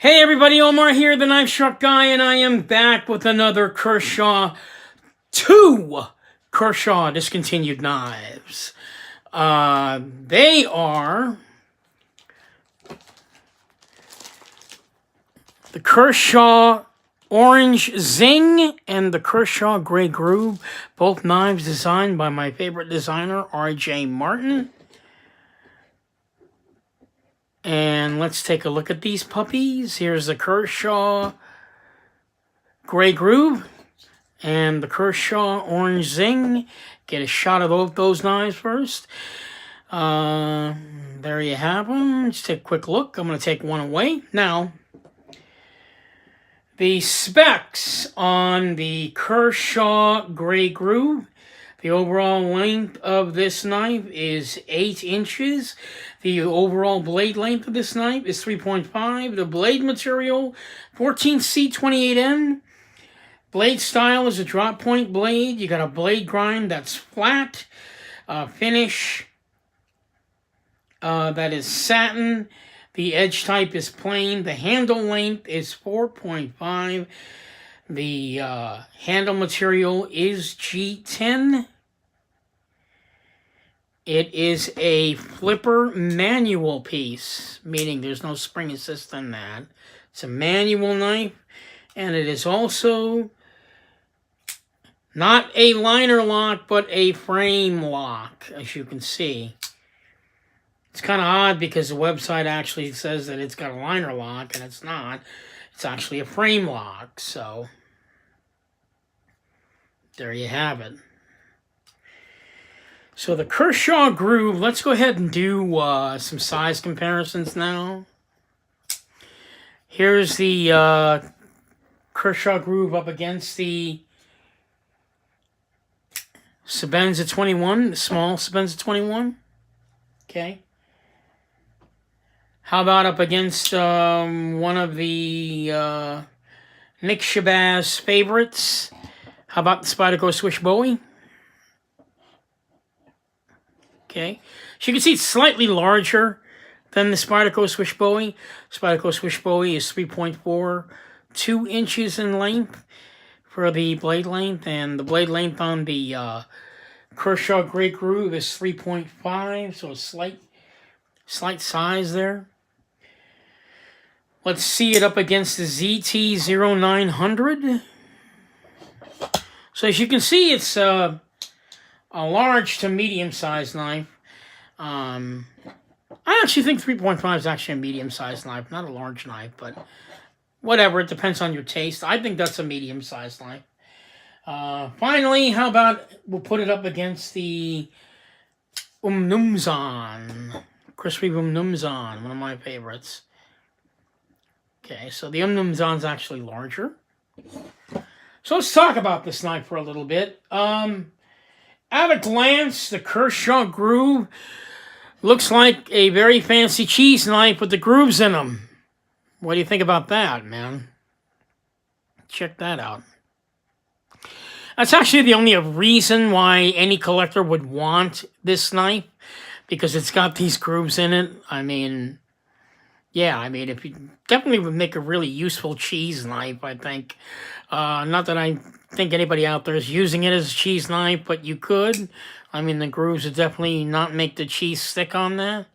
Hey everybody, Omar here, the Knife Sharp Guy, and I am back with another Kershaw 2 Kershaw discontinued knives. They are the Kershaw Orange Zing and the Kershaw Gray Groove, both knives designed by my favorite designer, R.J. Martin. And let's take a look at these puppies. Here's the Kershaw Gray Groove and the Kershaw Orange Zing. Get a shot of both those knives first. There you have them. Let's take a quick look. I'm going to take one away. Now, the specs on the Kershaw Gray Groove. The overall length of this knife is 8 inches. The overall blade length of this knife is 3.5. The blade material, 14C28N. Blade style is a drop point blade. You got a blade grind that's flat. Finish that is satin. The edge type is plain. The handle length is 4.5. The handle material is G10. It is a flipper manual piece, meaning there's no spring assist in that. It's a manual knife, and it is also not a liner lock, but a frame lock, as you can see. It's kind of odd because the website actually says that it's got a liner lock, and it's not. It's actually a frame lock, so there you have it. So the Kershaw Groove, let's go ahead and do some size comparisons now. Here's the Kershaw Groove up against the Sebenza 21, the small Sebenza 21. Okay. How about up against one of the Nick Shabazz favorites? How about the Spyderco Swish Bowie? Okay. So you can see it's slightly larger than the Spyderco Swish Bowie. Spyderco Swish Bowie is 3.42 inches in length for the blade length, and the blade length on the Kershaw Gray Groove is 3.5, so a slight size there. Let's see it up against the ZT-0900. So as you can see, it's a large to medium-sized knife. I actually think 3.5 is actually a medium-sized knife, not a large knife, but whatever, it depends on your taste. I think that's a medium-sized knife. Finally, how about we'll put it up against the Numzan, Crispy Numzan, one of my favorites. Okay, so the Numzan's actually larger. So let's talk about this knife for a little bit. At a glance, the Kershaw Groove looks like a very fancy cheese knife with the grooves in them. What do you think about that, man? Check that out. That's actually the only reason why any collector would want this knife, because it's got these grooves in it. I mean, yeah, I mean, if you definitely would make a really useful cheese knife, I think. Not that I think anybody out there is using it as a cheese knife, but you could. I mean, the grooves would definitely not make the cheese stick on that.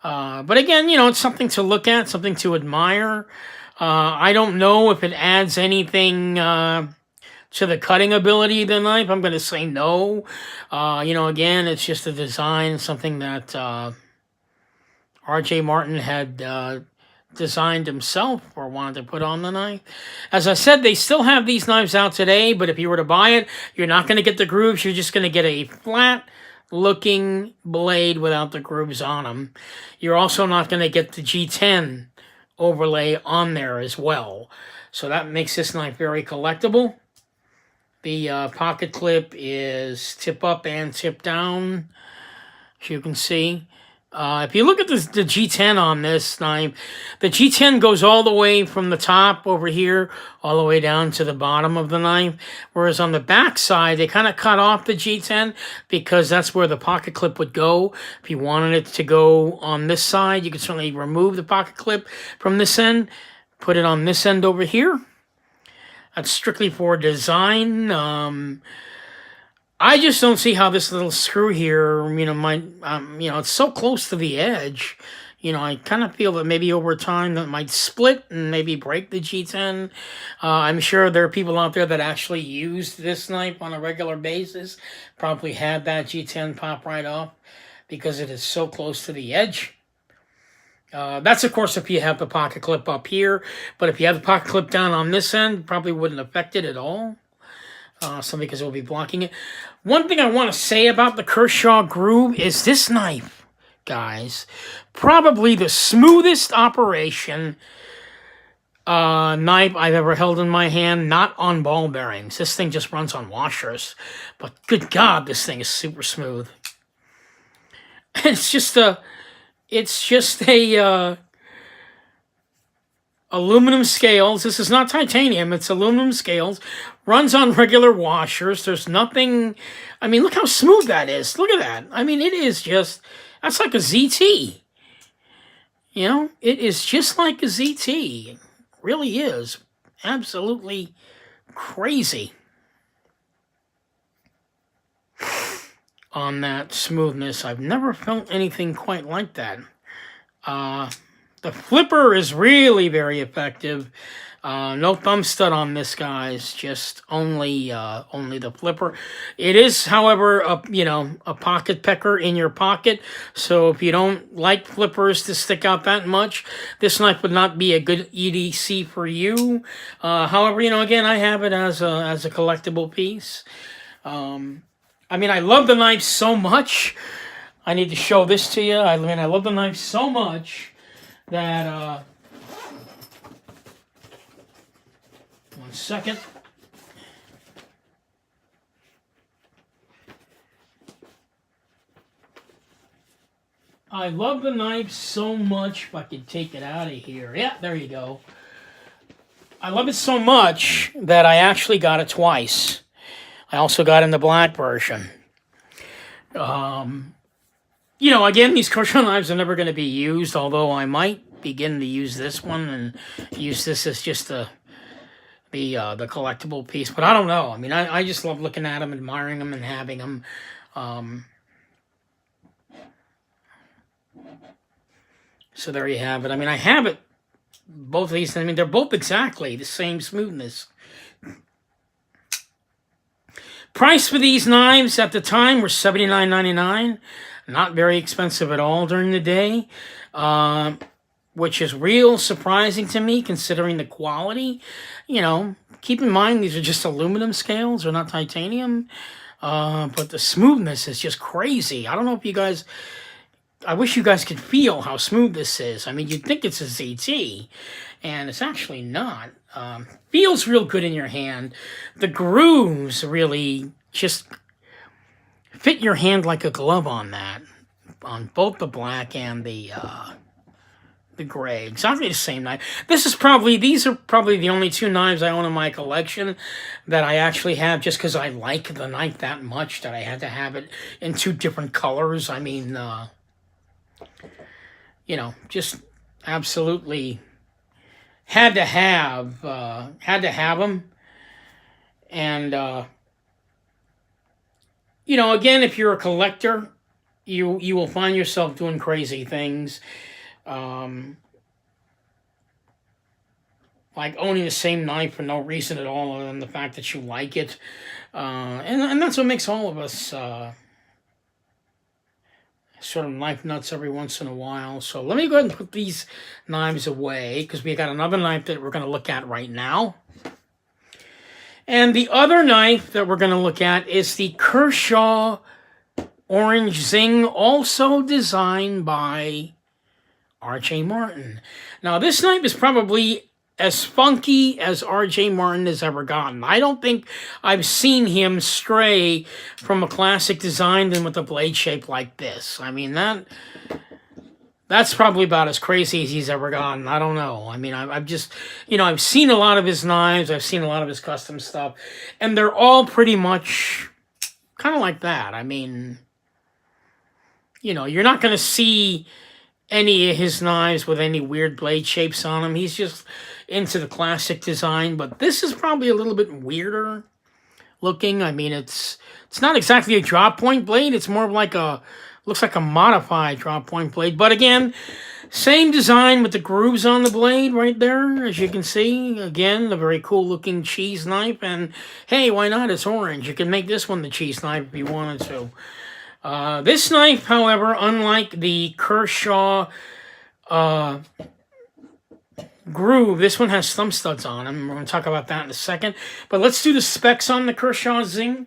But again, you know, it's something to look at, something to admire. I don't know if it adds anything to the cutting ability of the knife. I'm going to say no. You know, again, it's just a design, something that R.J. Martin had designed himself or wanted to put on the knife. As I said, they still have these knives out today, but if you were to buy it, you're not going to get the grooves. You're just going to get a flat looking blade without the grooves on them. You're also not going to get the G10 overlay on there as well. So that makes this knife very collectible. The pocket clip is tip up and tip down, as you can see. If you look at the G10 on this knife, the G10 goes all the way from the top over here, all the way down to the bottom of the knife. Whereas on the back side, they kind of cut off the G10 because that's where the pocket clip would go. If you wanted it to go on this side, you could certainly remove the pocket clip from this end. put it on this end over here. That's strictly for design. I just don't see how this little screw here, might, it's so close to the edge. I kind of feel that maybe over time that might split and maybe break the G10. I'm sure there are people out there that actually used this knife on a regular basis, probably had that G10 pop right off because it is so close to the edge. That's, of course, if you have the pocket clip up here, but if you have the pocket clip down on this end, probably wouldn't affect it at all. Simply because it will be blocking it. One thing I want to say about the Kershaw Groove is this knife, guys, probably the smoothest operation knife I've ever held in my hand, not on ball bearings. This thing just runs on washers, but good God, this thing is super smooth. It's just a aluminum scales. This is not titanium. It's aluminum scales. Runs on regular washers. There's nothing... I mean, look how smooth that is. Look at that. I mean, it is just... That's like a ZT. It is just like a ZT. It really is. Absolutely crazy on that smoothness. I've never felt anything quite like that. The flipper is really very effective. No thumb stud on this, guys. Just only the flipper. It is, however, a pocket pecker in your pocket. So if you don't like flippers to stick out that much, this knife would not be a good EDC for you. However, again, I have it as a collectible piece. I mean, I love the knife so much. I need to show this to you. I love the knife so much that, one second. I love the knife so much, if I could take it out of here. Yeah, there you go. I love it so much that I actually got it twice. I also got in the black version. Again, these Kershaw knives are never going to be used, although I might begin to use this one and use this as just the collectible piece. But I don't know. I mean, I just love looking at them, admiring them, and having them. So there you have it. I mean, I have it. Both of these, I mean, they're both exactly the same smoothness. Price for these knives at the time were $79.99. Not very expensive at all during the day, which is real surprising to me considering the quality. Keep in mind these are just aluminum scales, they're not titanium, but the smoothness is just crazy. I don't know if you guys... I wish you guys could feel how smooth this is. I mean, you'd think it's a ZT, and it's actually not. Feels real good in your hand. The grooves really just fit your hand like a glove on that, on both the black and the gray. Exactly the same knife. These are probably the only two knives I own in my collection that I actually have just because I like the knife that much that I had to have it in two different colors. I mean, just absolutely had to have them. And, again, if you're a collector, you will find yourself doing crazy things. Like owning the same knife for no reason at all other than the fact that you like it. And that's what makes all of us sort of knife nuts every once in a while. So let me go ahead and put these knives away because we got another knife that we're going to look at right now. And the other knife that we're going to look at is the Kershaw Orange Zing, also designed by R.J. Martin. Now, this knife is probably as funky as R.J. Martin has ever gotten. I don't think I've seen him stray from a classic design and with a blade shape like this. I mean, that's probably about as crazy as he's ever gotten. I don't know. I mean, I've just, I've seen a lot of his knives. I've seen a lot of his custom stuff. And they're all pretty much kind of like that. I mean, you're not going to see any of his knives with any weird blade shapes on them. He's just into the classic design, but this is probably a little bit weirder looking. I mean, it's not exactly a drop point blade. It's more like looks like a modified drop point blade. But again, same design with the grooves on the blade right there, as you can see. Again, a very cool looking cheese knife. And hey, why not? It's orange. You can make this one the cheese knife if you wanted to. This knife, however, unlike the Kershaw groove, this one has thumb studs on them. We're going to talk about that in a second. But let's do the specs on the Kershaw Zing.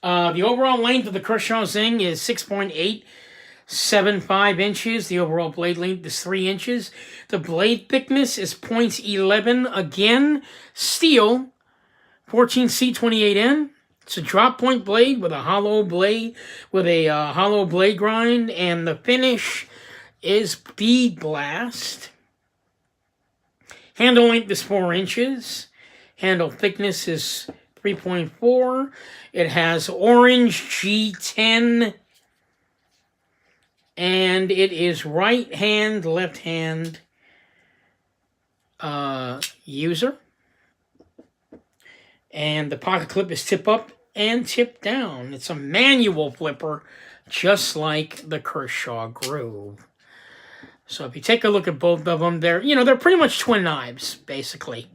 The overall length of the Kershaw Zing is 6.875 inches. The overall blade length is 3 inches. The blade thickness is .11. Again, steel, 14C28N. It's a drop point blade with a hollow blade, hollow blade grind, and the finish is bead blast. Handle length is 4 inches. Handle thickness is 3.4. It has orange G10. And it is right hand, left hand user. And the pocket clip is tip up and tip down. It's a manual flipper, just like the Kershaw groove. So if you take a look at both of them, they're pretty much twin knives, basically.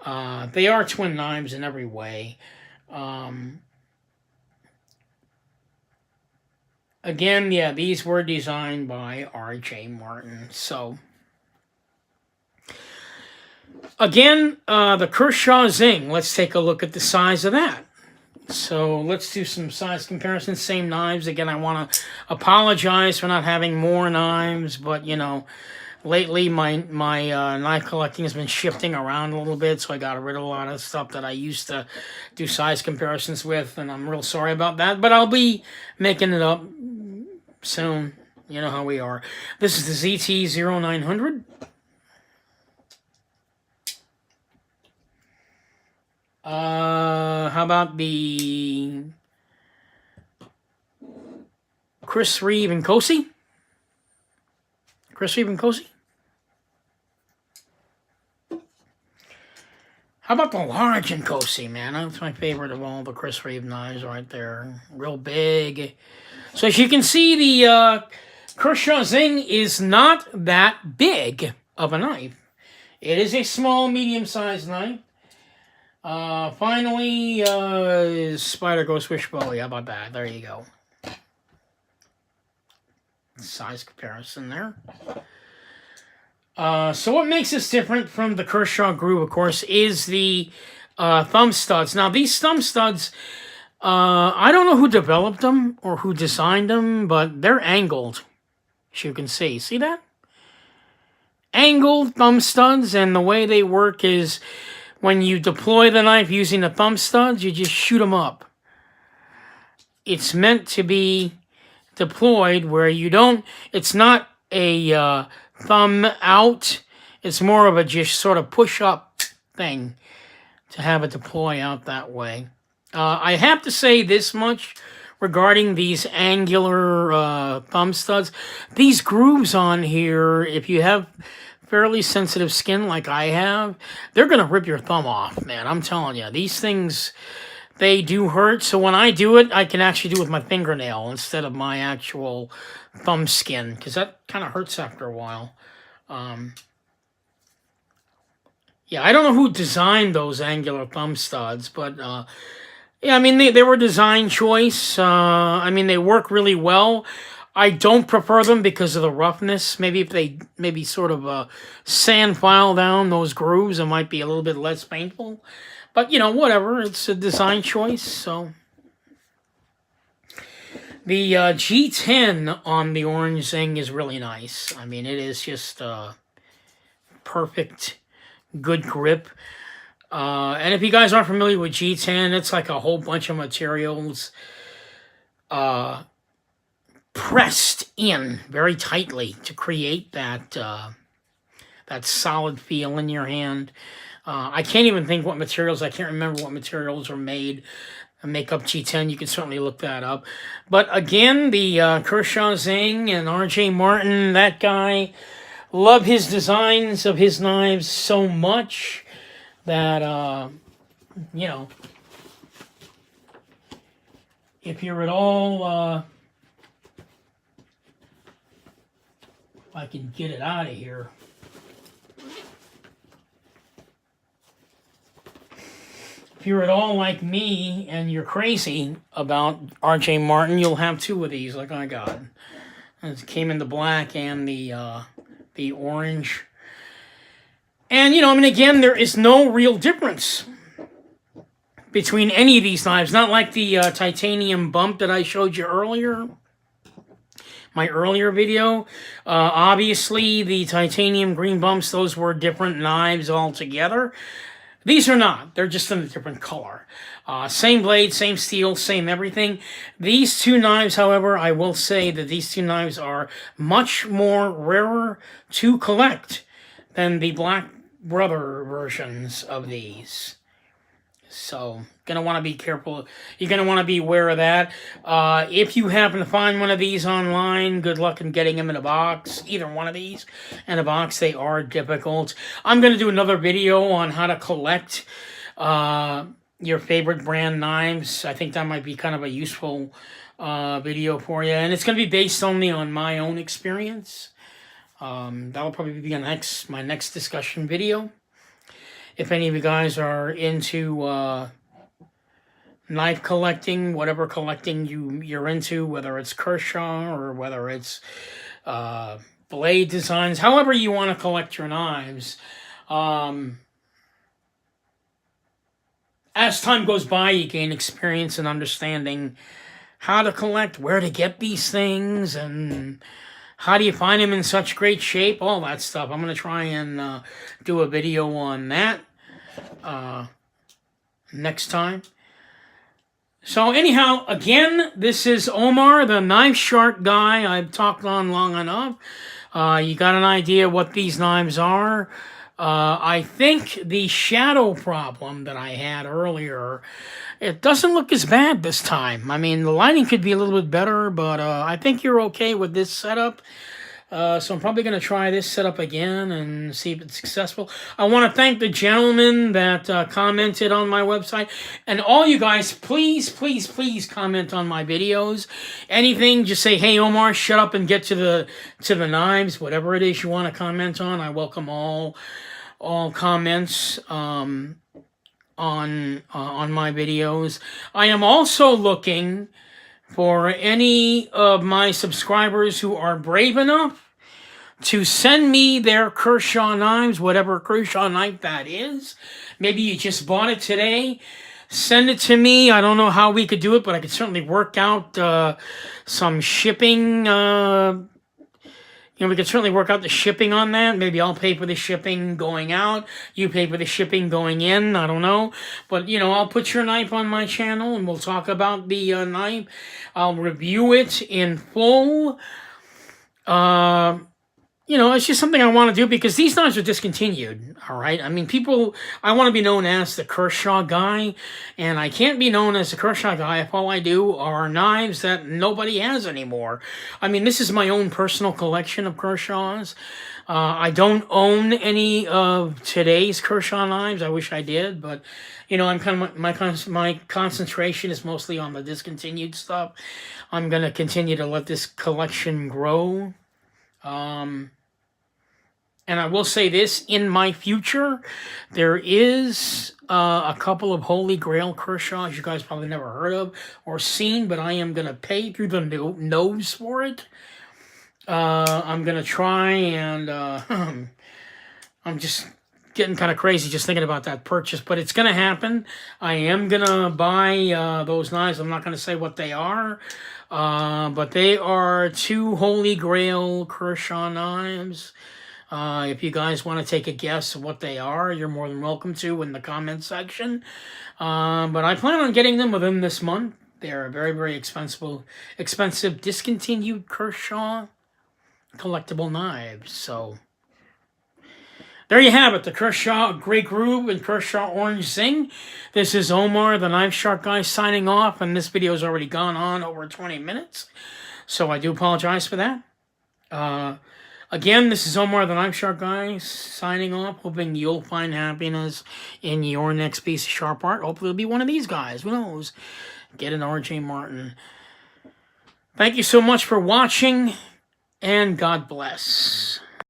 They are twin knives in every way. Again, yeah, these were designed by R.J. Martin. So, again, the Kershaw Zing. Let's take a look at the size of that. So let's do some size comparisons. Same knives. Again, I want to apologize for not having more knives, but lately my knife collecting has been shifting around a little bit, so I got rid of a lot of stuff that I used to do size comparisons with, and I'm real sorry about that. But I'll be making it up soon. You know how we are. This is the ZT-0900. How about the Chris Reeve and Cosi? Chris Reeve and Cosi? How about the large and Cosi, man? That's my favorite of all the Chris Reeve knives right there. Real big. So as you can see, the Kershaw Zing is not that big of a knife. It is a small, medium-sized knife. Finally, Spider Ghost Wishbone. How about that? There you go. Size comparison there. So what makes this different from the Kershaw groove, of course, is the thumb studs. Now, these thumb studs, I don't know who developed them or who designed them, but they're angled, as you can see. See that? Angled thumb studs, and the way they work is when you deploy the knife using the thumb studs, you just shoot them up. It's meant to be deployed where you don't, it's not a thumb out, it's more of a just sort of push up thing to have it deploy out that way. I have to say this much regarding these angular thumb studs. These grooves on here, if you have fairly sensitive skin like I have, they're going to rip your thumb off, man. I'm telling you. These things, they do hurt. So when I do it, I can actually do it with my fingernail instead of my actual thumb skin, because that kind of hurts after a while. Yeah, I don't know who designed those angular thumb studs, but yeah, I mean, they were design choice. I mean, they work really well. I don't prefer them because of the roughness. Maybe if they sort of sand file down those grooves, it might be a little bit less painful. But, whatever. It's a design choice, so. The G10 on the orange Zing is really nice. I mean, it is just perfect, good grip. And if you guys aren't familiar with G10, it's like a whole bunch of materials pressed in very tightly to create that solid feel in your hand. I can't even think what materials. I can't remember what materials are made Makeup G10. You can certainly look that up. But again, the Kershaw Zing and R.J. Martin, that guy, love his designs of his knives so much that, you know, if you're at all, if I can get it out of here. If you're at all like me and you're crazy about R.J. Martin, you'll have two of these like I got. It came in the black and the orange. And, you know, I mean, again, there is no real difference between any of these knives. Not like the titanium bump that I showed you earlier. My earlier video. Obviously, the titanium green bumps, those were different knives altogether. These are not. They're just in a different color. Same blade, same steel, same everything. These two knives, however, I will say that these two knives are much more rarer to collect than the Black Brother versions of these. So, going to want to be careful. You're going to want to be aware of that. If you happen to find one of these online, good luck in getting them in a box. Either one of these in a box. They are difficult. I'm going to do another video on how to collect your favorite brand knives. I think that might be kind of a useful video for you. And it's going to be based only on my own experience. That'll probably be my next discussion video. If any of you guys are into knife collecting, whatever collecting you're into, whether it's Kershaw or whether it's blade designs, however you want to collect your knives, as time goes by, you gain experience and understanding how to collect, where to get these things, and how do you find them in such great shape, all that stuff. I'm going to try and do a video on that next time. So anyhow, again, this is Omar, the Knife Shark guy. I've talked on long enough. You got an idea what these knives are. I think the shadow problem that I had earlier, it doesn't look as bad this time. I mean, the lighting could be a little bit better, but I think you're okay with this setup. So I'm probably going to try this setup again and see if it's successful. I want to thank the gentleman that commented on my website. And all you guys, please, please, please comment on my videos. Anything, just say, hey, Omar, shut up and get to the knives. Whatever it is you want to comment on, I welcome all comments on my videos. I am also looking for any of my subscribers who are brave enough to send me their Kershaw knives, whatever Kershaw knife that is. Maybe you just bought it today. Send it to me. I don't know how we could do it, but I could certainly work out some shipping. We could certainly work out the shipping on that. Maybe I'll pay for the shipping going out. You pay for the shipping going in. I don't know. But, I'll put your knife on my channel and we'll talk about the knife. I'll review it in full. It's just something I want to do because these knives are discontinued, all right? I mean, I want to be known as the Kershaw guy, and I can't be known as the Kershaw guy if all I do are knives that nobody has anymore. I mean, this is my own personal collection of Kershaws. I don't own any of today's Kershaw knives. I wish I did, but, I'm kind of, my concentration is mostly on the discontinued stuff. I'm going to continue to let this collection grow. And I will say this, in my future, there is a couple of Holy Grail Kershaws you guys probably never heard of or seen, but I am going to pay through the nose for it. I'm going to try and I'm just getting kind of crazy just thinking about that purchase, but it's going to happen. I am going to buy those knives. I'm not going to say what they are, but they are 2 Holy Grail Kershaw knives. If you guys want to take a guess of what they are, you're more than welcome to in the comment section. But I plan on getting them within this month. They're very, very expensive discontinued Kershaw collectible knives. So there you have it. The Kershaw Grey Groove and Kershaw Orange Zing. This is Omar, the Knife Shark Guy, signing off. And this video has already gone on over 20 minutes. So I do apologize for that. Again, this is Omar, the Knife Shark Guy, signing off. Hoping you'll find happiness in your next piece of sharp art. Hopefully it'll be one of these guys. Who knows? Get an R.J. Martin. Thank you so much for watching. And God bless.